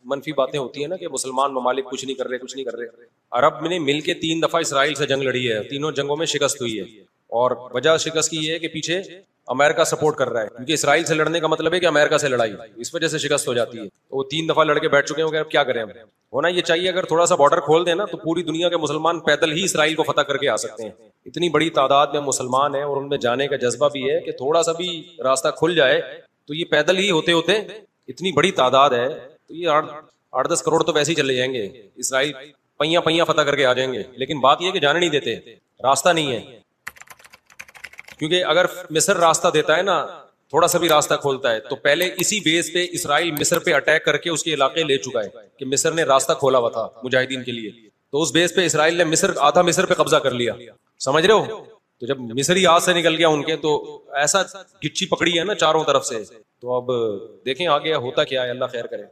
منفی باتیں ہوتی ہیں نا کہ مسلمان ممالک کچھ نہیں کر رہے کچھ نہیں کر رہے. عرب نے مل کے 3 دفعہ اسرائیل سے جنگ لڑی ہے, تینوں جنگوں میں شکست ہوئی ہے, اور وجہ شکست کی یہ ہے کہ پیچھے امریکہ سپورٹ کر رہا ہے, کیونکہ اسرائیل سے لڑنے کا مطلب ہے کہ امریکہ سے لڑائی, اس وجہ سے شکست ہو جاتی ہے. تو وہ 3 دفعہ لڑ کے بیٹھ چکے ہیں, اب کیا کریں. ہونا یہ چاہیے اگر تھوڑا سا بارڈر کھول دیں نا تو پوری دنیا کے مسلمان پیدل ہی اسرائیل کو فتح کر کے آ سکتے ہیں. اتنی بڑی تعداد میں مسلمان ہیں اور ان میں جانے کا جذبہ بھی ہے کہ تھوڑا سا بھی راستہ کھل جائے تو یہ پیدل ہی ہوتے ہوتے اتنی بڑی تعداد ہے تو یہ 8-10 کروڑ تو ویسے ہی چلے جائیں گے. اسرائیل پہیاں فتح کر کے آ جائیں گے. لیکن بات یہ کہ جانے نہیں دیتے, راستہ نہیں ہے. کیونکہ اگر مصر راستہ دیتا ہے نا, تھوڑا سا بھی راستہ کھولتا ہے, تو پہلے اسی بیس پہ اسرائیل مصر پہ اٹیک کر کے اس کے علاقے لے چکا ہے کہ مصر نے راستہ کھولا ہوا تھا مجاہدین کے لیے. تو اس بیس پہ اسرائیل نے آدھا مصر پہ قبضہ کر لیا, سمجھ رہے ہو. تو جب مصری ہاتھ سے نکل گیا ان کے, تو ایسا گچھی پکڑی ہے نا چاروں طرف سے. تو اب دیکھیں آگے ہوتا کیا ہے, اللہ خیر کرے.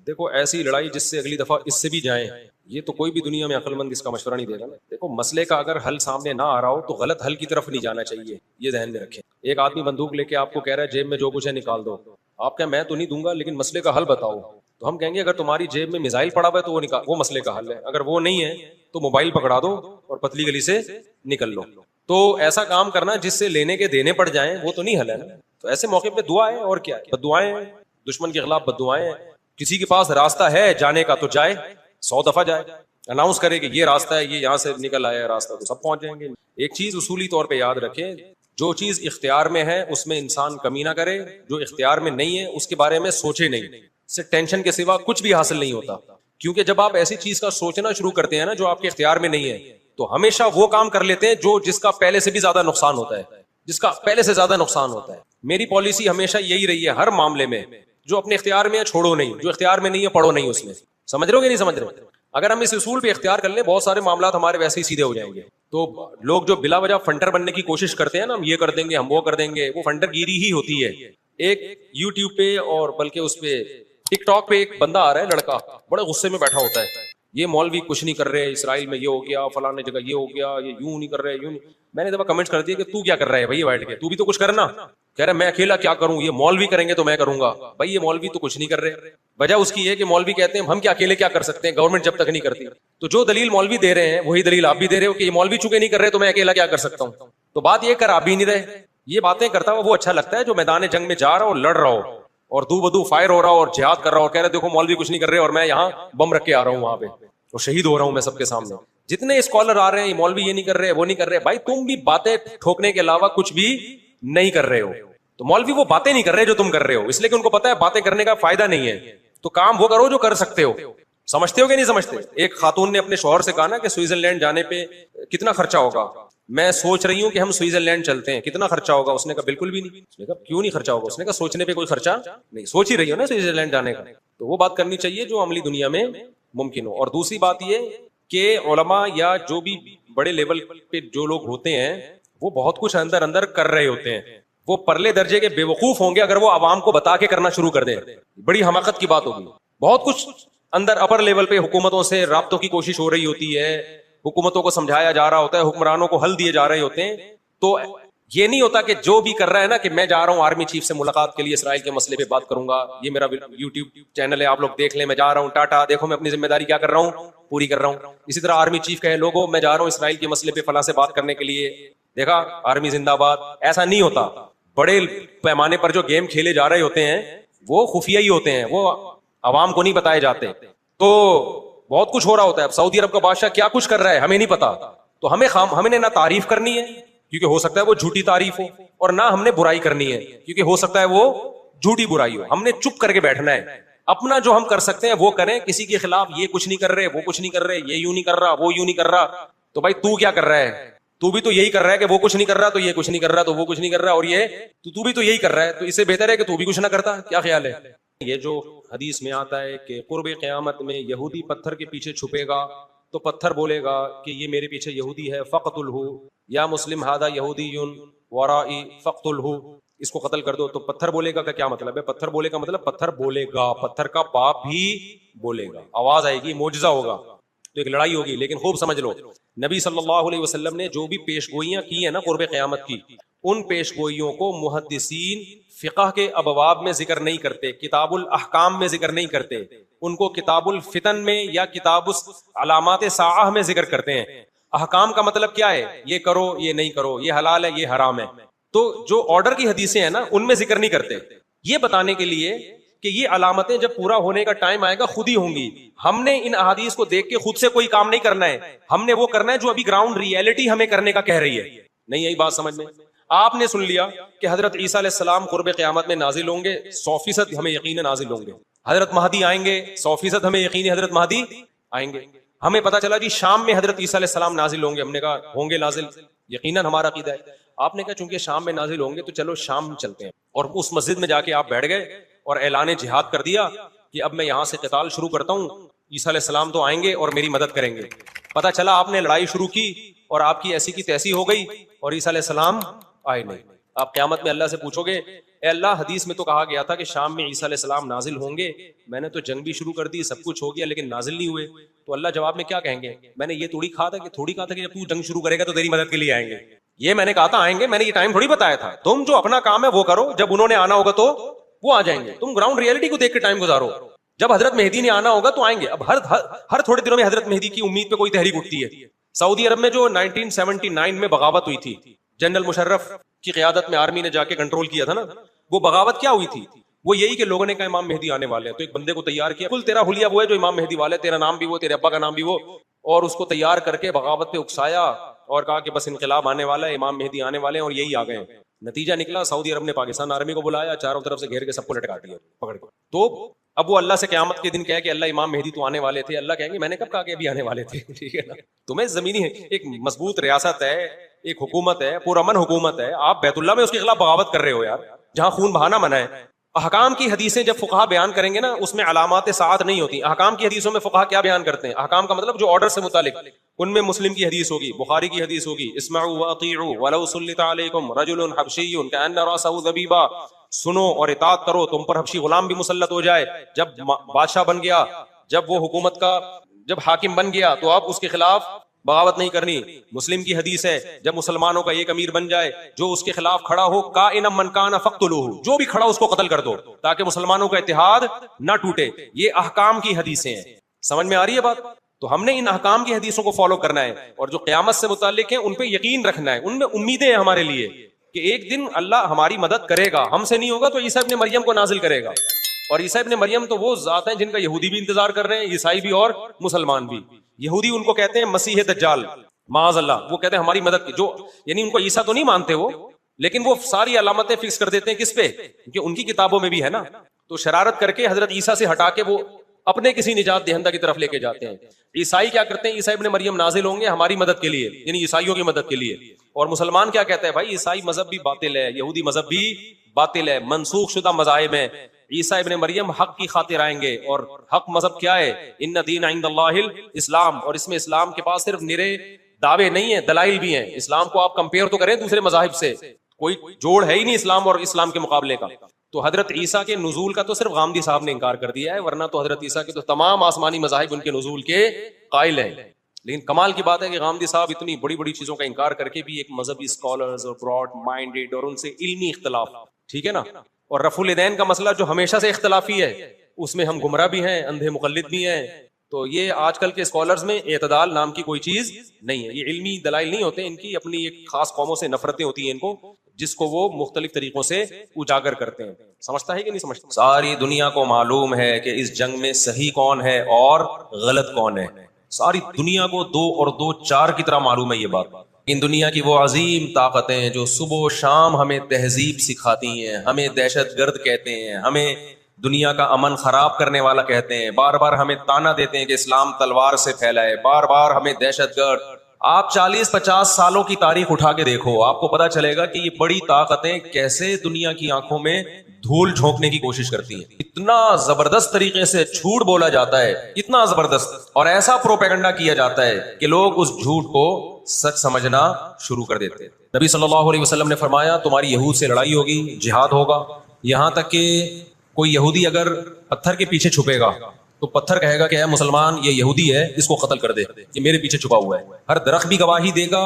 دیکھو ایسی لڑائی جس سے اگلی دفعہ اس سے بھی جائیں, یہ تو کوئی بھی دنیا میں عقل مند اس کا مشورہ نہیں دے گا نا. دیکھو مسئلے کا اگر حل سامنے نہ آ رہا ہو تو غلط حل کی طرف نہیں جانا چاہیے, یہ ذہن میں رکھیں. ایک آدمی بندوق لے کے آپ کو کہہ رہا ہے جیب میں جو کچھ ہے نکال دو, آپ کہیں میں تو نہیں دوں گا لیکن مسئلے کا حل بتاؤ. تو ہم کہیں گے اگر تمہاری جیب میں میزائل پڑا ہوا ہے تو وہ مسئلے کا حل ہے, اگر وہ نہیں ہے تو موبائل پکڑا دو اور پتلی گلی سے نکل لو. تو ایسا کام کرنا جس سے لینے کے دینے پڑ جائیں وہ تو نہیں حل ہے نا. تو ایسے موقع پہ دعا ہے, اور کیا ہے, بد دعائیں, دشمن کے خلاف بد دعائیں. کسی کے پاس راستہ ہے جانے کا تو جائے, 100 دفعہ جائے, اناؤنس کرے کہ یہ راستہ ہے, یہ یہاں سے نکل آیا ہے راستہ, تو سب پہنچ جائیں گے. ایک چیز اصولی طور پہ یاد رکھیں, جو چیز اختیار میں ہے اس میں انسان کمی نہ کرے, جو اختیار میں نہیں ہے اس کے بارے میں سوچے نہیں. اس سے ٹینشن کے سوا کچھ بھی حاصل نہیں ہوتا. کیونکہ جب آپ ایسی چیز کا سوچنا شروع کرتے ہیں نا جو آپ کے اختیار میں نہیں ہے, تو ہمیشہ وہ کام کر لیتے ہیں جس کا پہلے سے بھی زیادہ نقصان ہوتا ہے, جس کا پہلے سے زیادہ نقصان ہوتا ہے. میری پالیسی ہمیشہ یہی رہی ہے ہر معاملے میں, جو اپنے اختیار میں ہے چھوڑو نہیں, جو اختیار میں نہیں ہے پڑھو نہیں اس میں. سمجھ رہے ہو کہ نہیں سمجھ رہے؟ اگر ہم اس اصول پہ اختیار کر لیں بہت سارے معاملات ہمارے ویسے ہی سیدھے ہو جائیں گے. تو لوگ جو بلا وجہ فنڈر بننے کی کوشش کرتے ہیں نا, ہم یہ کر دیں گے ہم وہ کر دیں گے, وہ فنڈر گیری ہی ہوتی ہے. ایک یوٹیوب پہ اور بلکہ اس پہ ٹک ٹاک پہ ایک بندہ آ رہا ہے, لڑکا بڑے غصے میں بیٹھا ہوتا ہے, یہ مولوی کچھ نہیں کر رہے, اسرائیل میں یہ ہو گیا, فلاں جگہ یہ ہو گیا, یہ یوں نہیں کر رہے, یوں نہیں. میں نے دفعہ کمنٹ کر دیا کہ تو کیا کر رہا ہے بھائی بیٹھ کے, تو بھی تو کچھ کرنا. کہہ رہا میں اکیلا کیا کروں, یہ مولوی کریں گے تو میں کروں گا. بھائی یہ مولوی تو کچھ نہیں کر رہے. وجہ اس کی ہے کہ مولوی کہتے ہیں ہم کیا اکیلے کیا کر سکتے ہیں, گورنمنٹ جب تک نہیں کرتی. تو جو دلیل مولوی دے رہے ہیں وہی دلیل آپ بھی دے رہے ہو کہ یہ مولوی چونکہ نہیں کر رہے تو میں اکیلا کیا کر سکتا ہوں. تو بات یہ کر آپ بھی نہیں رہے. یہ باتیں کرتا ہوا وہ اچھا لگتا ہے جو میدان جنگ میں جا رہا ہو اور لڑ رہا ہو اور دو بدو فائر ہو رہا ہو اور جہاد کر رہا ہو, کہہ رہے دیکھو مولوی کچھ نہیں کر رہے اور میں یہاں بم رکھ کے آ رہا ہوں وہاں پہ اور شہید ہو رہا ہوں میں سب کے سامنے. جتنے اسکالر آ رہے ہیں یہ مولوی یہ نہیں کر رہے وہ نہیں کر رہے, بھائی تم بھی باتیں ٹھوکنے کے علاوہ کچھ بھی نہیں کر رہے ہو. تو مولوی وہ باتیں نہیں کر رہے جو تم کر رہے ہو, اس لیے کہ ان کو پتا ہے باتیں کرنے کا فائدہ نہیں ہے. تو کام وہ کرو جو کر سکتے ہو. سمجھتے ہو کہ نہیں سمجھتے؟ ایک خاتون نے اپنے شوہر سے کہا نا کہ سوئٹزرلینڈ جانے پہ کتنا خرچہ ہوگا, میں سوچ رہی ہوں کہ ہم سوئٹزرلینڈ چلتے ہیں, کتنا خرچہ ہوگا؟ اس نے کہا بالکل بھی نہیں. اس نے کہا کیوں نہیں خرچہ ہوگا؟ اس نے کہا سوچنے پہ کوئی خرچہ نہیں, سوچ ہی رہی ہو نا سوئٹزرلینڈ جانے کا. تو وہ بات کرنی چاہیے جو عملی دنیا میں ممکن ہو. اور دوسری بات یہ کہ علماء یا جو بھی بڑے لیول پہ جو لوگ ہوتے ہیں وہ بہت کچھ اندر کر رہے ہوتے ہیں. وہ پرلے درجے کے بے وقوف ہوں گے اگر وہ عوام کو بتا کے کرنا شروع کر دیں, بڑی حماقت کی بات ہوگی. بہت کچھ اندر اپر لیول پہ حکومتوں سے رابطوں کی کوشش ہو رہی ہوتی ہے, حکومتوں کو سمجھایا جا رہا ہوتا ہے, حکمرانوں کو حل دیے جا رہے ہوتے ہیں. تو یہ نہیں ہوتا کہ جو بھی کر رہا ہے نا کہ میں جا رہا ہوں آرمی چیف سے ملاقات کے لیے اسرائیل کے مسئلے پہ بات کروں گا, یہ میرا یوٹیوب چینل ہے آپ لوگ دیکھ لیں, میں جا رہا ہوں ٹاٹا دیکھو میں اپنی ذمہ داری کیا کر رہا ہوں پوری کر رہا ہوں. اسی طرح آرمی چیف کہے لوگوں میں جا رہا ہوں اسرائیل کے مسئلے پہ فلاں سے بات کرنے کے لیے, دیکھا آرمی زندہ باد. ایسا نہیں ہوتا. بڑے پیمانے پر جو گیم کھیلے جا رہے ہوتے ہیں وہ خفیہ ہی ہوتے ہیں, وہ عوام کو نہیں بتائے جاتے. تو بہت کچھ ہو رہا ہوتا ہے. اب سعودی عرب کا بادشاہ کیا کچھ کر رہا ہے ہمیں نہیں پتا, تو ہمیں نہ تعریف کرنی ہے کیونکہ ہو سکتا ہے وہ جھوٹی تعریف ہو, اور نہ ہم نے برائی کرنی ہے کیونکہ ہو سکتا ہے وہ جھوٹی برائی ہو. ہم نے چپ کر کے بیٹھنا ہے, اپنا جو ہم کر سکتے ہیں وہ کریں. کسی کے خلاف یہ کچھ نہیں کر رہے وہ کچھ نہیں کر رہے, یہ یوں نہیں کر رہا وہ یوں نہیں کر رہا, تو بھائی تو کیا کر رہا ہے؟ تو بھی تو یہی کر رہا ہے کہ وہ کچھ نہیں کر رہا تو یہ کچھ نہیں کر رہا تو وہ کچھ نہیں کر رہا, اور یہ تو بھی تو یہی کر رہا ہے, تو اس سے بہتر ہے کہ تو بھی کچھ نہ کرتا. کیا خیال ہے؟ یہ جو حدیث میں آتا ہے کہ قرب قیامت میں یہودی پتھر کے پیچھے چھپے گا تو پتھر بولے گا کہ یہ میرے پیچھے یہودی ہے, فقتلہ یا مسلم ھذا یہودی ورائی فقتلہ, اس کو قتل کر دو. تو پتھر بولے گا کا کیا مطلب ہے؟ پتھر بولے کا مطلب پتھر بولے گا, پتھر کا باپ بھی بولے گا, آواز آئے گی, معجزہ ہوگا, تو ایک لڑائی ہوگی. لیکن خوب سمجھ لو نبی صلی اللہ علیہ وسلم نے جو بھی پیش گوئیاں کی ہیں نا قرب قیامت کی, ان پیش گوئیوں کو محدثین فقہ کے ابواب میں ذکر نہیں کرتے, کتاب الاحکام میں ذکر نہیں کرتے, ان کو کتاب الفتن میں یا کتاب علامات ساعہ میں ذکر کرتے ہیں. احکام کا مطلب کیا ہے؟ یہ کرو, یہ نہیں کرو, یہ حلال ہے, یہ حرام ہے. تو جو آرڈر کی حدیثیں ہیں نا ان میں ذکر نہیں کرتے, یہ بتانے کے لیے کہ یہ علامتیں جب پورا ہونے کا ٹائم آئے گا خود ہی ہوں گی. ہم نے ان احادیث کو دیکھ کے خود سے کوئی کام نہیں کرنا ہے, ہم نے وہ کرنا ہے جو ابھی گراؤنڈ ریئلٹی ہمیں کرنے کا کہہ رہی ہے. نہیں یہی بات سمجھ میں؟ آپ نے سن لیا کہ حضرت عیسیٰ علیہ السلام قرب قیامت میں نازل ہوں گے, 100% ہمیں یقین ہے نازل ہوں گے. حضرت مہدی آئیں گے, 100% ہمیں یقین ہے حضرت مہدی آئیں گے. ہمیں پتا چلا جی شام میں حضرت عیسیٰ علیہ السلام نازل ہوں گے, ہم نے کہا ہوں گے نازل, یقیناً ہمارا عقیدہ ہے. آپ نے کہا چونکہ شام میں نازل ہوں گے تو چلو شام چلتے ہیں, اور اس مسجد میں جا کے آپ بیٹھ گئے اور اعلان جہاد کر دیا کہ اب میں یہاں سے قتال شروع کرتا ہوں, عیسیٰ علیہ السلام تو آئیں گے اور میری مدد کریں گے. پتا چلا آپ نے لڑائی شروع کی اور آپ کی ایسی کی تیسی ہو گئی اور عیسیٰ علیہ السلام آئے نہیں. آپ قیامت میں اللہ سے پوچھو گے اے اللہ حدیث میں تو کہا گیا تھا کہ شام میں عیسیٰ علیہ السلام نازل ہوں گے, میں نے تو جنگ بھی شروع کر دی, سب کچھ ہو گیا, لیکن نازل نہیں ہوئے. تو اللہ جواب میں کیا کہیں گے؟ میں نے یہ تھوڑی کہا تھا کہ جب تو جنگ شروع کرے گا تو تیری مدد کے لیے آئیں گے. یہ میں نے کہا تھا آئیں گے, میں نے یہ ٹائم تھوڑی بتایا تھا. تم جو اپنا کام ہے وہ کرو, جب انہوں نے آنا ہوگا تو وہ آ جائیں گے. تم گراؤنڈ ریئلٹی کو دیکھ کے ٹائم گزارو. جب حضرت مہدی نے آنا ہوگا تو آئیں گے. اب ہر تھوڑے دنوں میں حضرت مہدی کی امید پہ کوئی تحریک اٹھتی ہے. سعودی عرب میں جو 1979 میں بغاوت ہوئی تھی, جنرل مشرف کی قیادت میں آرمی نے جا کے کنٹرول کیا تھا نا, وہ بغاوت کیا ہوئی تھی؟ وہ یہی کہ لوگوں نے کہا امام مہدی آنے والے ہیں, تو ایک بندے کو تیار کیا, کل تیرا حلیہ وہ ہے جو امام مہدی والے, تیرا نام بھی وہ, تیرے ابا کا نام بھی وہ, اور اس کو تیار کر کے بغاوت پہ اکسایا اور کہا کہ بس انقلاب آنے والا ہے, امام مہدی آنے والے ہیں, اور یہی آ گئے ہیں. نتیجہ نکلا سعودی عرب نے پاکستان آرمی کو بلایا, چاروں طرف سے گھیر کے سب کو لٹکا دیا پکڑ کے. تو اب وہ اللہ سے قیامت کے دن کہے کہ اللہ امام مہدی تو آنے والے تھے, اللہ کہیں گے میں نے کب کہا کہ ابھی آنے والے تھے. ٹھیک ہے نا, تمہیں زمینی ایک مضبوط ریاست ہے, ایک حکومت ہے, پرامن حکومت ہے, آپ بیت اللہ میں اس کے خلاف بغاوت کر رہے ہو یار, جہاں خون بہانا منع ہے. احکام کی حدیثیں جب فقہا بیان کریں گے نا اس میں علامات ساعت نہیں ہوتی. احکام کی حدیثوں میں فقہا کیا بیان کرتے ہیں؟ احکام کا مطلب جو آرڈر سے متعلق, ان میں مسلم کی حدیث ہوگی, بخاری کی حدیث ہوگی, اسمعوا واطیعوا ولو سلط علیکم رجل حبشی کأن رأسہ ذبیبہ, سنو اور اطاعت کرو, تم پر حبشی غلام بھی مسلط ہو جائے. جب بادشاہ بن گیا, جب وہ حکومت کا جب حاکم بن گیا تو آپ اس کے خلاف بغاوت نہیں کرنی. مسلم کی حدیث ہے جب مسلمانوں کا ایک امیر بن جائے, جو اس کے خلاف کھڑا ہو, کائنا من کان فاقتلوہ, جو بھی کھڑا اس کو قتل کر دو تاکہ مسلمانوں کا اتحاد نہ ٹوٹے. یہ احکام کی حدیثیں ہیں. سمجھ میں آ رہی ہے بات؟ تو ہم نے ان احکام کی حدیثوں کو فالو کرنا ہے, اور جو قیامت سے متعلق ہیں ان پہ یقین رکھنا ہے, ان میں امیدیں ہیں ہمارے لیے کہ ایک دن اللہ ہماری مدد کرے گا. ہم سے نہیں ہوگا تو عیسیٰ ابن مریم کو نازل کرے گا. اور عیسیٰ ابن مریم تو وہ ذات ہیں جن کا یہودی بھی انتظار کر رہے ہیں, عیسائی بھی اور مسلمان بھی. یہودی ان کو کہتے ہیں مسیح دجال, معاذ اللہ, وہ کہتے ہیں ہماری مدد کی, جو یعنی ان کو عیسیٰ تو نہیں مانتے وہ, لیکن وہ ساری علامتیں فکس کر دیتے ہیں کس پہ؟ کیونکہ ان کی کتابوں میں بھی ہے نا. تو شرارت کر کے حضرت عیسیٰ سے ہٹا کے وہ اپنے کسی نجات دہندہ کی طرف لے کے جاتے ہیں. عیسائی کیا کرتے ہیں؟ عیسیٰ ابن مریم نازل ہوں گے ہماری مدد کے لیے, یعنی عیسائیوں کی مدد کے لیے. اور مسلمان کیا کہتا ہے؟ بھائی عیسائی مذہب بھی باطل ہے, یہودی مذہب بھی باطل ہے, منسوخ شدہ مذاہب ہیں. عیسیٰ ابن مریم حق کی خاطر آئیں گے, اور حق مذہب کیا ہے؟ ان دین عند اللہ الاسلام, اور اس میں اسلام کے پاس صرف نرے دعوے نہیں ہیں, دلائل بھی ہیں. اسلام کو آپ کمپیئر تو کریں دوسرے مذاہب سے, کوئی جوڑ ہے ہی نہیں اسلام اور اسلام کے مقابلے کا. تو حضرت عیسیٰ کے نزول کا تو صرف غامدی صاحب نے انکار کر دیا ہے, ورنہ تو حضرت عیسیٰ کے تو تمام آسمانی مذاہب ان کے نزول کے قائل ہیں. لیکن کمال کی بات ہے کہ غامدی صاحب اتنی بڑی بڑی چیزوں کا انکار کر کے بھی ایک مذہبی اسکالرز اور براڈ مائنڈیڈ اور ان سے علمی اختلاف, ٹھیک ہے نا. اور رفع الیدین کا مسئلہ جو ہمیشہ سے اختلافی ہے, اس میں ہم گمراہ بھی ہیں, اندھے مقلد بھی ہیں. تو یہ آج کل کے اسکالرز میں اعتدال نام کی کوئی چیز نہیں ہے. یہ علمی دلائل نہیں ہوتے, ان کی اپنی ایک خاص قوموں سے نفرتیں ہوتی ہیں ان کو, جس کو وہ مختلف طریقوں سے اجاگر کرتے ہیں. سمجھتا ہے کہ نہیں سمجھتا؟ ساری دنیا کو معلوم ہے کہ اس جنگ میں صحیح کون ہے اور غلط کون ہے. ساری دنیا کو 2 اور 2 4 کی طرح معلوم ہے یہ بات. ان دنیا کی وہ عظیم طاقتیں جو صبح و شام ہمیں تہذیب سکھاتی ہیں, ہمیں دہشت گرد کہتے ہیں, ہمیں دنیا کا امن خراب کرنے والا کہتے ہیں, بار بار ہمیں تانا دیتے ہیں کہ اسلام تلوار سے پھیلا ہے, بار بار ہمیں دہشت گرد. آپ 40-50 سالوں کی تاریخ اٹھا کے دیکھو, آپ کو پتا چلے گا کہ یہ بڑی طاقتیں کیسے دنیا کی آنکھوں میں دھول جھونکنے کی کوشش کرتی ہیں. اتنا زبردست طریقے سے جھوٹ بولا جاتا ہے, اتنا زبردست, اور ایسا پروپیگنڈا کیا جاتا ہے کہ لوگ اس جھوٹ کو سچ سمجھنا شروع کر دیتے ہیں. نبی صلی اللہ علیہ وسلم نے فرمایا تمہاری یہود سے لڑائی ہوگی, جہاد ہوگا, یہاں تک کہ کوئی یہودی اگر پتھر کے پیچھے چھپے گا تو پتھر کہے گا کہ اے مسلمان یہ یہودی ہے, اس کو قتل کر دے, یہ میرے پیچھے چھپا ہوا ہے. ہر درخت بھی گواہی دے گا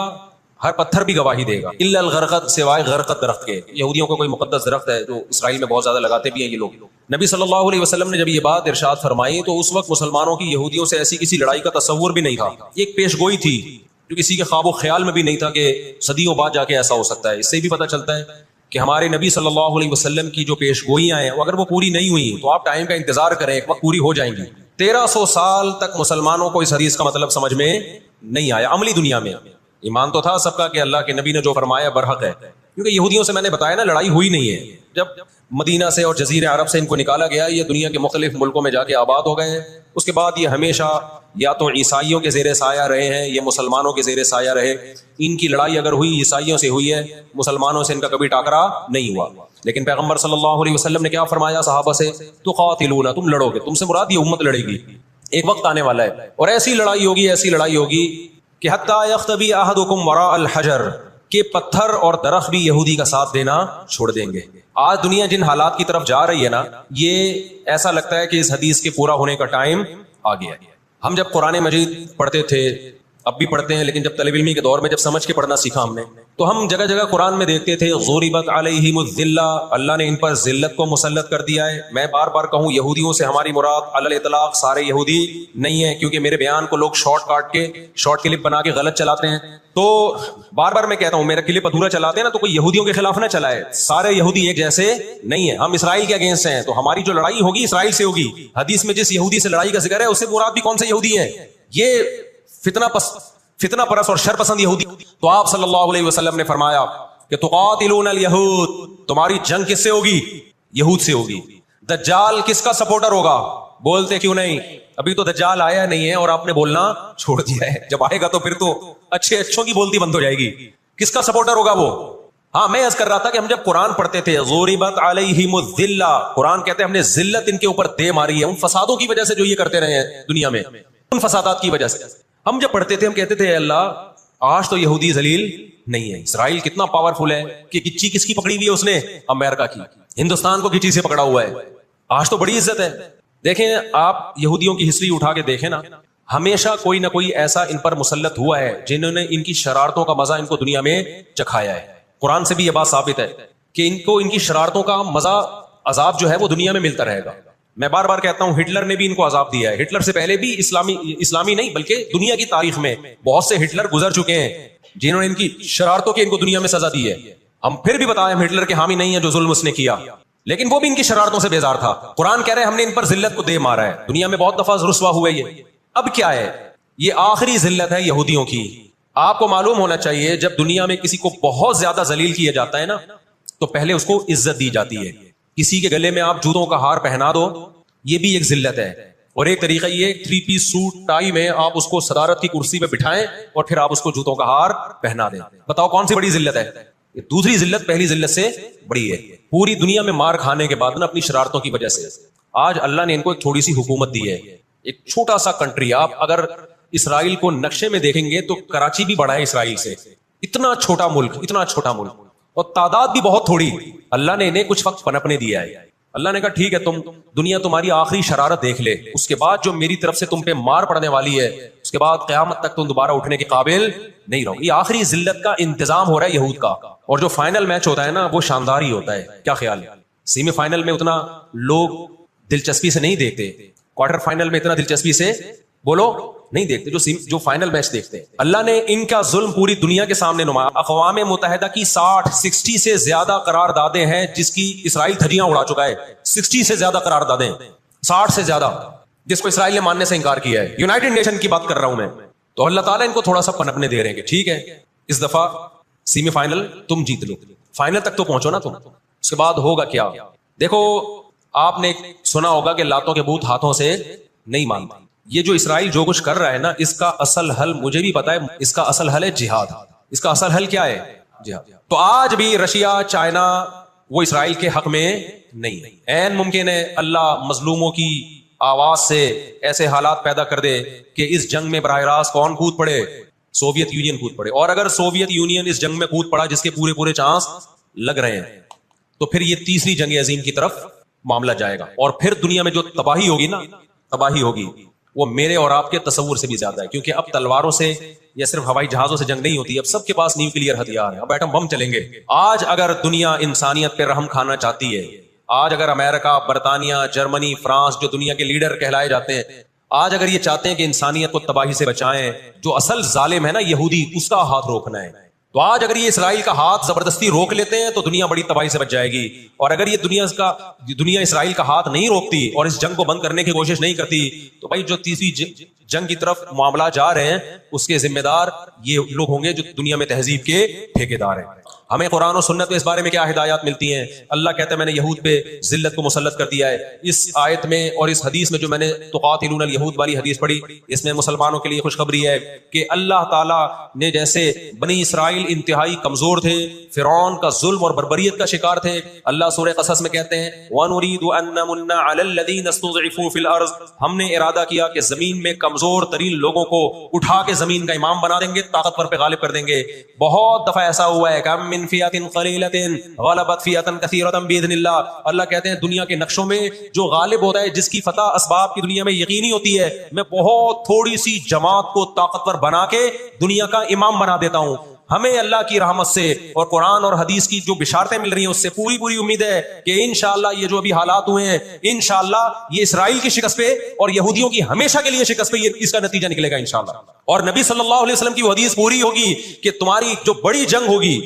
ہر پتھر بھی گواہی دے گا، الا الغرقد، سوائے غرقد درخت کے. یہودیوں کا کوئی مقدس درخت ہے جو اسرائیل میں بہت زیادہ لگاتے بھی ہیں یہ لوگ. نبی صلی اللہ علیہ وسلم نے جب یہ بات ارشاد فرمائی تو اس وقت مسلمانوں کی یہودیوں سے ایسی کسی لڑائی کا تصور بھی نہیں تھا. ایک پیش گوئی تھی جو کسی کے خواب و خیال میں بھی نہیں تھا کہ صدیوں بعد جا کے ایسا ہو سکتا ہے. اس سے بھی پتہ چلتا ہے کہ ہمارے نبی صلی اللہ علیہ وسلم کی جو پیش گوئیاں ہیں اگر وہ پوری نہیں ہوئی تو آپ ٹائم کا انتظار کریں، ایک وقت پوری ہو جائیں گی. 1300 سال تک مسلمانوں کو اس حدیث کا مطلب سمجھ میں نہیں آیا. عملی دنیا میں ایمان تو تھا سب کا کہ اللہ کے نبی نے جو فرمایا برحق ہے، کیونکہ یہودیوں سے میں نے بتایا نا لڑائی ہوئی نہیں ہے. جب مدینہ سے اور جزیرہ عرب سے ان کو نکالا گیا، یہ دنیا کے مختلف ملکوں میں جا کے آباد ہو گئے ہیں. اس کے بعد یہ ہمیشہ یا تو عیسائیوں کے زیر سایہ رہے ہیں یا مسلمانوں کے زیر سایہ رہے. ان کی لڑائی اگر ہوئی عیسائیوں سے ہوئی ہے، مسلمانوں سے ان کا کبھی ٹاکرا نہیں ہوا. لیکن پیغمبر صلی اللہ علیہ وسلم نے کیا فرمایا صحابہ سے؟ تقاتلون، تم لڑو گے. تم سے مراد یہ امت لڑے گی. ایک وقت آنے والا ہے اور ایسی لڑائی ہوگی، ایسی لڑائی ہوگی کہ حتی یختبی احدکم وراء الحجر، کہ پتھر اور درخت بھی یہودی کا ساتھ دینا چھوڑ دیں گے. آج دنیا جن حالات کی طرف جا رہی ہے نا، یہ ایسا لگتا ہے کہ اس حدیث کے پورا ہونے کا ٹائم آ گیا. ہم جب قرآن مجید پڑھتے تھے، اب بھی پڑھتے ہیں، لیکن جب طالب علمی کے دور میں جب سمجھ کے پڑھنا سیکھا ہم نے، تو ہم جگہ جگہ قرآن میں دیکھتے تھے ضربت علیہم الذلہ، اللہ نے ان پر ذلت کو مسلط کر دیا ہے. میں بار بار کہوں یہودیوں سے ہماری مراد علی الاطلاق سارے یہودی نہیں ہے، کیونکہ میرے بیان کو لوگ شارٹ کلپ بنا کے غلط چلاتے ہیں. تو بار بار میں کہتا ہوں میرا کلپ ادھورا چلاتے ہیں نا تو کوئی یہودیوں کے خلاف نہ چلائے. سارے یہودی ایک جیسے نہیں ہیں. ہم اسرائیل کے اگینسٹ ہیں تو ہماری جو لڑائی ہوگی اسرائیل سے ہوگی. حدیث میں جس یہودی سے لڑائی کا ذکر ہے اس سے مراد بھی کون سے یہودی ہیں؟ یہ فتنہ پرست اور شر پسند یہودی. تو آپ صلی اللہ علیہ وسلم نے فرمایا کہ تقاتلون الیہود، تمہاری جنگ کس سے ہوگی؟ یہود سے ہوگی. دجال کس کا سپورٹر ہوگا؟ بولتے کیوں نہیں؟ ابھی تو دجال آیا نہیں ہے اور آپ نے بولنا چھوڑ دیا ہے. جب آئے گا تو پھر تو اچھوں کی بولتی بند ہو جائے گی. کس کا سپورٹر ہوگا وہ؟ ہاں میں عرض کر رہا تھا کہ ہم جب قرآن پڑھتے تھے ضربت علیہم الذلہ، قرآن کہتے ہیں ہم نے ذلت ان کے اوپر دے ماری ہے ان فسادوں کی وجہ سے جو یہ کرتے رہے ہیں دنیا میں، ان فسادات کی وجہ سے. ہم جب پڑھتے تھے ہم کہتے تھے اے اللہ آج تو یہودی ذلیل نہیں ہے. اسرائیل کتنا پاورفل ہے کہ گچی کس کی پکڑی ہوئی ہے اس نے؟ امریکہ کی. ہندوستان کو گچی سے پکڑا ہوا ہے. آج تو بڑی عزت ہے. دیکھیں آپ یہودیوں کی ہسٹری اٹھا کے دیکھیں نا، ہمیشہ کوئی نہ کوئی ایسا ان پر مسلط ہوا ہے جنہوں نے ان کی شرارتوں کا مزہ ان کو دنیا میں چکھایا ہے. قرآن سے بھی یہ بات ثابت ہے کہ ان کو ان کی شرارتوں کا مزہ عذاب جو ہے وہ دنیا میں ملتا رہے گا. میں بار بار کہتا ہوں ہٹلر نے بھی ان کو عذاب دیا ہے. ہٹلر سے پہلے بھی اسلامی نہیں بلکہ دنیا کی تاریخ میں بہت سے ہٹلر گزر چکے ہیں جنہوں نے ان کی شرارتوں کے ان کو دنیا میں سزا دی ہے. ہم پھر بھی بتائیں ہم ہٹلر کے حامی نہیں ہیں جو ظلم اس نے کیا، لیکن وہ بھی ان کی شرارتوں سے بیزار تھا. قرآن کہہ رہے ہیں ہم نے ان پر ذلت کو دے مارا ہے. دنیا میں بہت دفعہ رسوا ہوئے یہ. اب کیا ہے؟ یہ آخری ذلت ہے یہودیوں کی. آپ کو معلوم ہونا چاہیے جب دنیا میں کسی کو بہت زیادہ ذلیل کیا جاتا ہے نا تو پہلے اس کو عزت دی جاتی ہے. کسی کے گلے میں آپ جوتوں کا ہار پہنا دو، یہ بھی ایک ذلت ہے. اور ایک طریقہ یہ 3 پیس سوٹ ٹائی میں آپ اس کو صدارت کی کرسی پہ بٹھائیں اور پھر آپ اس کو جوتوں کا ہار پہنا دیں. بتاؤ کون سی بڑی ذلت ہے؟ دوسری ذلت پہلی ذلت سے بڑی ہے. پوری دنیا میں مار کھانے کے بعد نا اپنی شرارتوں کی وجہ سے آج اللہ نے ان کو ایک تھوڑی سی حکومت دی ہے. ایک چھوٹا سا کنٹری. آپ اگر اسرائیل کو نقشے میں دیکھیں گے تو کراچی بھی بڑا ہے اسرائیل سے. اتنا چھوٹا ملک اور تعداد بھی بہت تھوڑی. اللہ نے انہیں کچھ وقت پنپنے دیا ہے. اللہ نے کہا ٹھیک ہے تم دنیا تمہاری آخری شرارت دیکھ لے، اس کے بعد جو میری طرف سے تم پہ مار پڑنے والی ہے اس کے بعد قیامت تک تم دوبارہ اٹھنے کے قابل نہیں رہو. یہ آخری ذلت کا انتظام ہو رہا ہے یہود کا. اور جو فائنل میچ ہوتا ہے نا وہ شاندار ہی ہوتا ہے. کیا خیال ہے؟ سیمی فائنل میں اتنا لوگ دلچسپی سے نہیں دیکھتے، کوارٹر فائنل میں اتنا دلچسپی سے بولو نہیں دیکھتے جو فائنل میچ دیکھتے ہیں. اللہ نے ان کا ظلم پوری دنیا کے سامنے نمایا. اقوام متحدہ کی 60 سے زیادہ قراردادیں ہیں جس کی اسرائیل دھجیاں اڑا چکا ہے. 60 سے زیادہ قراردادیں، 60 سے زیادہ جس کو اسرائیل نے ماننے سے انکار کیا ہے. یونائٹڈ نیشن کی بات کر رہا ہوں میں. تو اللہ تعالیٰ ان کو تھوڑا سا پنپنے دے رہے ہیں کہ ٹھیک ہے اس دفعہ سیمی فائنل تم جیت لو، فائنل تک تو پہنچو نا تم. اس کے بعد ہوگا کیا؟ دیکھو آپ نے سنا ہوگا کہ لاتوں کے بت ہاتھوں سے نہیں مانتا. یہ جو اسرائیل جو کچھ کر رہا ہے نا اس کا اصل حل مجھے بھی پتا ہے. اس کا اصل حل ہے جہاد. اس کا اصل حل کیا ہے؟ جہاد. تو آج بھی رشیا چائنا وہ اسرائیل کے حق میں نہیں ہے. عین ممکن ہے اللہ مظلوموں کی آواز سے ایسے حالات پیدا کر دے کہ اس جنگ میں براہ راست کون کود پڑے؟ سوویت یونین کود پڑے. اور اگر سوویت یونین اس جنگ میں کود پڑا جس کے پورے چانس لگ رہے ہیں تو پھر یہ تیسری جنگ عظیم کی طرف معاملہ جائے گا. اور پھر دنیا میں جو تباہی ہوگی نا، تباہی ہوگی وہ میرے اور آپ کے تصور سے بھی زیادہ ہے، کیونکہ اب تلواروں سے یا صرف ہوائی جہازوں سے جنگ نہیں ہوتی، اب سب کے پاس نیوکلیئر ہتھیار ہے، اب ایٹم بم چلیں گے۔ آج اگر دنیا انسانیت پہ رحم کھانا چاہتی ہے، آج اگر امریکہ، برطانیہ، جرمنی، فرانس جو دنیا کے لیڈر کہلائے جاتے ہیں، آج اگر یہ چاہتے ہیں کہ انسانیت کو تباہی سے بچائیں، جو اصل ظالم ہے نا یہودی، اس کا ہاتھ روکنا ہے، تو آج اگر یہ اسرائیل کا ہاتھ زبردستی روک لیتے ہیں تو دنیا بڑی تباہی سے بچ جائے گی، اور اگر یہ دنیا اسرائیل کا ہاتھ نہیں روکتی اور اس جنگ کو بند کرنے کی کوشش نہیں کرتی، تو بھائی جو تیسری جنگ کی طرف معاملات جا رہے ہیں اس کے ذمہ دار یہ لوگ ہوں گے جو دنیا میں تہذیب کے ٹھیکیدار ہیں۔ ہمیں قرآن و سنت میں اس بارے میں کیا ہدایات ملتی ہیں؟ اللہ کہتا ہے میں نے یہود پہ ذلت کو مسلط کر دیا ہے۔ اس آیت میں اور اس حدیث میں جو میں نے تقاتلون الیہود والی حدیث پڑھی، اس میں مسلمانوں کے لیے خوشخبری ہے کہ اللہ تعالیٰ نے جیسے بنی اسرائیل انتہائی کمزور تھے، فرعون کا ظلم اور بربریت کا شکار تھے، اللہ سورہ قصص میں کہتے ہیں وَنُرِيدُ أَن نَّمُنَّ عَلَى الَّذِينَ اسْتُضْعِفُوا فِي الْأَرْضِ، ہم نے ارادہ کیا کہ زمین میں کمزور ترین لوگوں کو اٹھا کے زمین کا امام بنا دیں گے، طاقتور پہ غالب کر دیں گے۔ بہت دفعہ ایسا ہوا ہے کم من فئۃ قلیلۃ غلبت فئۃ کثیرۃ باذن اللہ، اللہ کہتے ہیں دنیا کے نقشوں میں جو غالب ہوتا ہے، جس کی فتح اسباب کی دنیا میں یقینی ہوتی ہے، میں بہت تھوڑی سی جماعت کو طاقتور بنا کے دنیا کا امام بنا دیتا ہوں۔ ہمیں اللہ کی رحمت سے اور قرآن اور حدیث کی جو بشارتیں مل رہی ہیں اس سے پوری امید ہے کہ انشاءاللہ یہ جو ابھی حالات ہوئے ہیں، انشاءاللہ یہ اسرائیل کی شکست پہ اور یہودیوں کی ہمیشہ کے لیے شکست پہ اس کا نتیجہ نکلے گا انشاءاللہ۔ اور نبی صلی اللہ علیہ وسلم کی وہ حدیث پوری ہوگی کہ تمہاری جو بڑی جنگ ہوگی،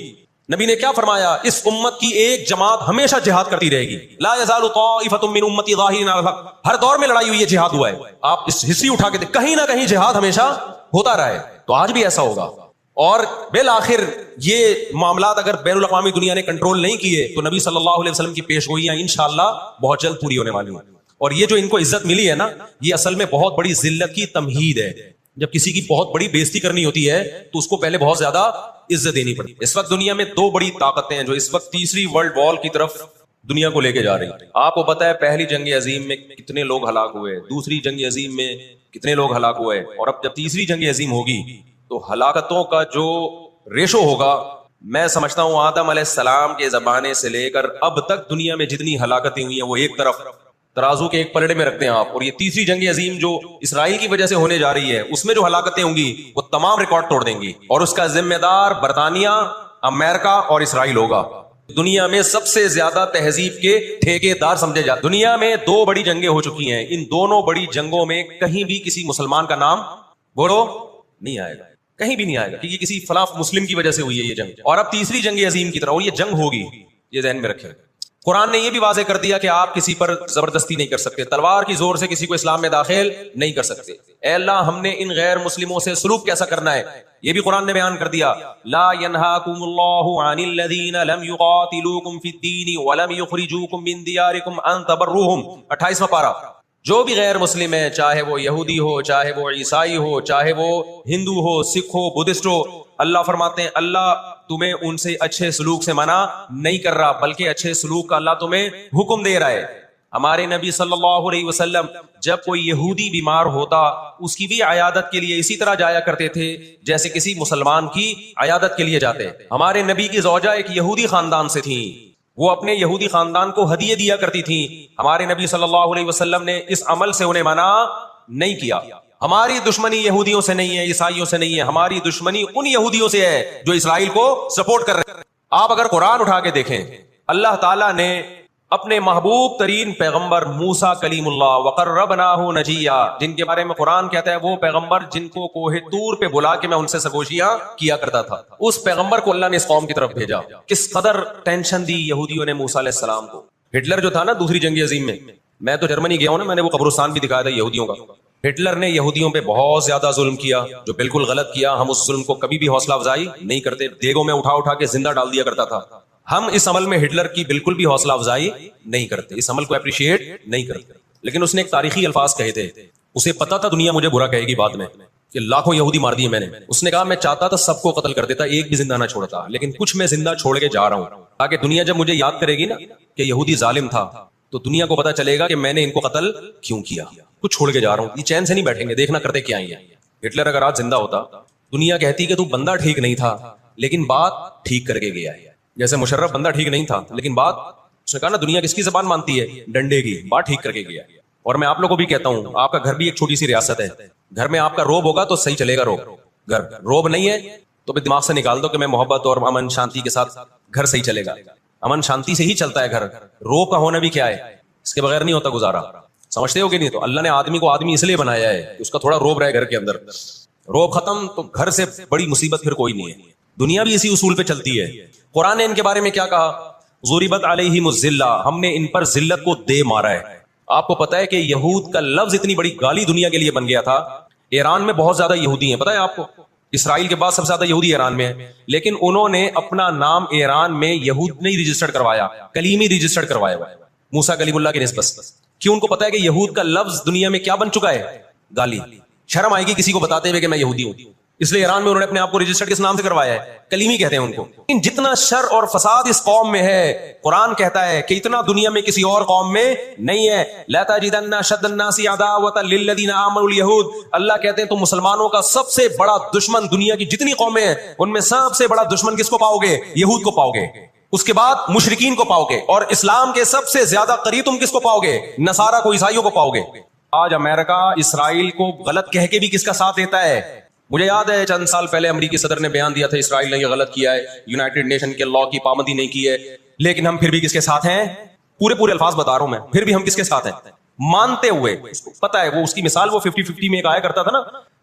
نبی نے کیا فرمایا؟ اس امت کی ایک جماعت ہمیشہ جہاد کرتی رہے گی، لا یزال طائفۃ من امتی ظاہرین علی الحق، ہر دور میں لڑائی ہوئی ہے، جہاد ہوا ہے، آپ اس ہسٹری اٹھا کے کہیں نہ کہیں جہاد ہمیشہ ہوتا رہا ہے، تو آج بھی ایسا ہوگا۔ اور بالآخر یہ معاملات اگر بین الاقوامی دنیا نے کنٹرول نہیں کیے تو نبی صلی اللہ علیہ وسلم کی پیشگوئیاں انشاءاللہ بہت جلد پوری ہونے والی ہیں۔ اور یہ جو ان کو عزت ملی ہے نا، یہ اصل میں بہت بڑی ذلت کی تمہید ہے۔ جب کسی کی بہت بڑی بےزتی کرنی ہوتی ہے تو اس کو پہلے بہت زیادہ عزت دینی پڑتی ہے۔ اس وقت دنیا میں دو بڑی طاقتیں ہیں جو اس وقت تیسری ورلڈ وار کی طرف دنیا کو لے کے جا رہی ہیں۔ آپ کو پتا ہے پہلی جنگ عظیم میں کتنے لوگ ہلاک ہوئے، دوسری جنگ عظیم میں کتنے لوگ ہلاک ہوئے، اور اب جب تیسری جنگ عظیم ہوگی تو ہلاکتوں کا جو ریشو ہوگا، میں سمجھتا ہوں آدم علیہ السلام کے زمانے سے لے کر اب تک دنیا میں جتنی ہلاکتیں ہوئی ہیں وہ ایک طرف ترازو کے ایک پلڑے میں رکھتے ہیں آپ، اور یہ تیسری جنگ عظیم جو اسرائیل کی وجہ سے ہونے جا رہی ہے اس میں جو ہلاکتیں ہوں گی وہ تمام ریکارڈ توڑ دیں گی، اور اس کا ذمہ دار برطانیہ، امریکہ اور اسرائیل ہوگا۔ دنیا میں سب سے زیادہ تہذیب کے ٹھیکے دار سمجھے جاتے۔ دنیا میں دو بڑی جنگیں ہو چکی ہیں، ان دونوں بڑی جنگوں میں کہیں بھی کسی مسلمان کا نام بولو نہیں آئے گا، کہیں بھی نہیں آئے گا کہ یہ کسی فلاں مسلم کی وجہ سے ہوئی ہے یہ جنگ، اور اب تیسری جنگ عظیم کی طرح، اور یہ جنگ ہوگی، یہ ذہن میں رکھیں۔ قرآن نے یہ بھی واضح کر دیا کہ آپ کسی پر زبردستی نہیں کر سکتے، تلوار کی زور سے کسی کو اسلام میں داخل نہیں کر سکتے۔ اے اللہ ہم نے ان غیر مسلموں سے سلوک کیسا کرنا ہے یہ بھی قرآن نے بیان کر دیا۔ لا ينهاكم الله عن الذين لم يقاتلوكم في الدين ولم يخرجوكم من دياركم ان تبروهم، 28واں پارہ۔ جو بھی غیر مسلم ہے، چاہے وہ یہودی ہو، چاہے وہ عیسائی ہو، چاہے وہ ہندو ہو، سکھ ہو، بدھسٹ ہو، اللہ فرماتے ہیں اللہ تمہیں ان سے اچھے سلوک سے منع نہیں کر رہا، بلکہ اچھے سلوک کا اللہ تمہیں حکم دے رہا ہے۔ ہمارے نبی صلی اللہ علیہ وسلم جب کوئی یہودی بیمار ہوتا اس کی بھی عیادت کے لیے اسی طرح جایا کرتے تھے جیسے کسی مسلمان کی عیادت کے لیے جاتے۔ ہمارے نبی کی زوجہ ایک یہودی خاندان سے تھیں، وہ اپنے یہودی خاندان کو ہدیے دیا کرتی تھیں، ہمارے نبی صلی اللہ علیہ وسلم نے اس عمل سے انہیں منع نہیں کیا۔ ہماری دشمنی یہودیوں سے نہیں ہے، عیسائیوں سے نہیں ہے، ہماری دشمنی ان یہودیوں سے ہے جو اسرائیل کو سپورٹ کر رہے ہیں۔ آپ اگر قرآن اٹھا کے دیکھیں، اللہ تعالیٰ نے اپنے محبوب ترین پیغمبر موسیٰ کلیم اللہ وقربناہ نجیہ، جن کے بارے میں قرآن کہتا ہے وہ پیغمبر جن کو کوہ طور پہ بلا کے میں ان سے سرگوشیاں کیا کرتا تھا، اس پیغمبر کو اللہ نے اس قوم کی طرف بھیجا۔ کس قدر ٹینشن دی یہودیوں نے موسیٰ علیہ السلام کو۔ ہٹلر جو تھا نا دوسری جنگ عظیم میں تو جرمنی گیا ہوں نا، میں نے وہ قبرستان بھی دکھایا تھا یہودیوں کا۔ ہٹلر نے یہودیوں پہ بہت زیادہ ظلم کیا جو بالکل غلط کیا، ہم اس ظلم کو کبھی بھی حوصلہ افزائی نہیں کرتے، دیگوں میں اٹھا کے زندہ ڈال دیا کرتا تھا۔ ہم اس عمل میں ہٹلر کی بالکل بھی حوصلہ افزائی نہیں کرتے، اس عمل کو اپریشیٹ نہیں کرتے، لیکن اس نے ایک تاریخی الفاظ کہے تھے، اسے پتا تھا دنیا مجھے برا کہے گی بعد میں کہ لاکھوں یہودی مار دیے میں نے، اس نے کہا میں چاہتا تھا سب کو قتل کر دیتا، ایک بھی زندہ نہ چھوڑتا، لیکن کچھ میں زندہ چھوڑ کے جا رہا ہوں تاکہ دنیا جب مجھے یاد کرے گی نا کہ یہودی ظالم تھا تو دنیا کو پتا چلے گا کہ میں نے ان کو قتل کیوں کیا، کچھ چھوڑ کے جا رہا ہوں، یہ چین سے نہیں بیٹھیں گے، دیکھنا کرتے کیا ہی ہے۔ ہٹلر اگر آج زندہ ہوتا، دنیا کہتی کہ تو بندہ ٹھیک نہیں تھا لیکن بات ٹھیک کر کے گیا ہے، جیسے مشرف بندہ ٹھیک نہیں تھا لیکن بات، اس نے کہا نا دنیا کس کی زبان مانتی ہے، ڈنڈے کی، بات ٹھیک کر کے گیا۔ اور میں آپ لوگوں کو بھی کہتا ہوں، آپ کا گھر بھی ایک چھوٹی سی ریاست ہے، گھر میں آپ کا روب ہوگا تو صحیح چلے گا گھر روب نہیں ہے تو پھر دماغ سے نکال دو کہ میں محبت اور امن شانتی کے ساتھ گھر صحیح چلے گا. امن شانتی سے ہی چلتا ہے گھر. روب کا ہونا بھی کیا ہے، اس کے بغیر نہیں ہوتا گزارا. سمجھتے ہو کہ نہیں؟ تو اللہ نے آدمی کو آدمی اس لیے بنایا ہے کہ اس کا تھوڑا روب رہے گھر کے اندر. روب ختم تو گھر سے بڑی مصیبت پھر کوئی نہیں ہے. دنیا بھی اسی اصول پہ چلتی ہے. قرآن نے ان کے بارے میں کیا کہا؟ ضربت علیہم الذلہ، ہم نے ان پر ذلت کو دے مارا ہے. آپ کو پتا ہے کہ یہود کا لفظ اتنی بڑی گالی دنیا کے لیے بن گیا تھا. ایران میں بہت زیادہ یہودی ہیں، پتا ہے آپ کو؟ اسرائیل کے بعد سب سے زیادہ یہودی ایران میں ہے، لیکن انہوں نے اپنا نام ایران میں یہود نہیں رجسٹرڈ کروایا، کلیمی رجسٹرڈ کروایا موسیٰ کلیم اللہ کی نسبت. کیوں؟ ان کو پتا ہے کہ یہود کا لفظ دنیا میں کیا بن چکا ہے؟ گالی. شرم آئے گی کسی کو بتاتے ہوئے کہ میں یہودی ہوں، اس لیے ایران میں انہوں نے اپنے آپ کو رجسٹرڈ کس نام سے کروایا ہے؟ کلیمی کہتے ہیں ان کو. لیکن جتنا شر اور فساد اس قوم میں ہے، قرآن کہتا ہے کہ اتنا دنیا میں کسی اور قوم میں نہیں ہے. لا تجدن اشد الناس عداوۃ للذین آمنوا الیہود، اللہ کہتے ہیں تم مسلمانوں کا سب سے بڑا دشمن دنیا کی جتنی قومیں ہیں ان میں سب سے بڑا دشمن کس کو پاؤ گے؟ یہود کو پاؤ گے. اس کے بعد مشرکین کو پاؤ گے، اور اسلام کے سب سے زیادہ قریب تم کس کو پاؤ گے؟ نصارہ کو، عیسائیوں کو پاؤ گے. آج امریکہ اسرائیل کو غلط کہہ کے بھی کس کا ساتھ دیتا ہے؟ مجھے یاد ہے چند سال پہلے امریکی صدر نے بیان دیا تھا اسرائیل نے یہ غلط کیا ہے، یونائٹڈ نیشن کے لاء کی پابندی نہیں کی ہے، لیکن ہم پھر بھی کس کے ساتھ ہیں؟ پورے الفاظ بتا رہا ہوں میں، پھر بھی ہم کس کے ساتھ ہیں؟ مانتے ہوئے. پتا ہے وہ اس کی مثال وہ 50-50 میں ایک آیا کرتا تھا نا،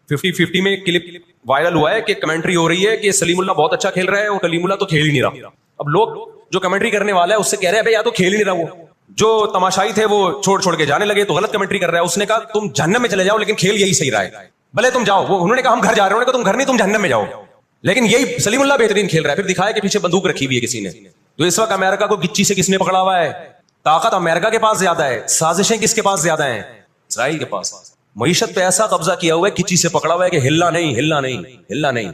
50-50 میں کلپ وائرل ہوا ہے کہ کمنٹری ہو رہی ہے کہ سلیم اللہ بہت اچھا کھیل رہا ہے اور کلیم اللہ تو کھیل ہی نہیں رہا. اب لوگ جو کمنٹری کرنے والا ہے اس سے کہہ رہے ہیں بھائی یا تو کھیل ہی نہیں رہا، وہ جو تماشائی تھے وہ چھوڑ کے جانے لگے تو غلط کمنٹری کر رہا ہے. اس نے کہا تم جہنم میں چلے جاؤ لیکن کھیل یہی صحیح رہا ہے، بھلے تم جاؤ. انہوں نے کہا ہم گھر جا رہے ہیں، انہوں نے کہا تم گھر نہیں، تم جہنم میں جاؤ، لیکن یہی سلیم اللہ بہترین کھیل رہا ہے. پھر دکھایا کہ پیچھے بندوق رکھی ہوئی ہے کسی نے. تو اس وقت امریکہ کو گچی سے کس نے پکڑا ہوا ہے؟ طاقت امریکہ کے پاس زیادہ ہے، سازشیں کس کے پاس زیادہ ہیں؟ اسرائیل کے پاس. معیشت پہ ایسا قبضہ کیا ہوا ہے، گچی سے پکڑا ہوا ہے کہ ہلنا نہیں.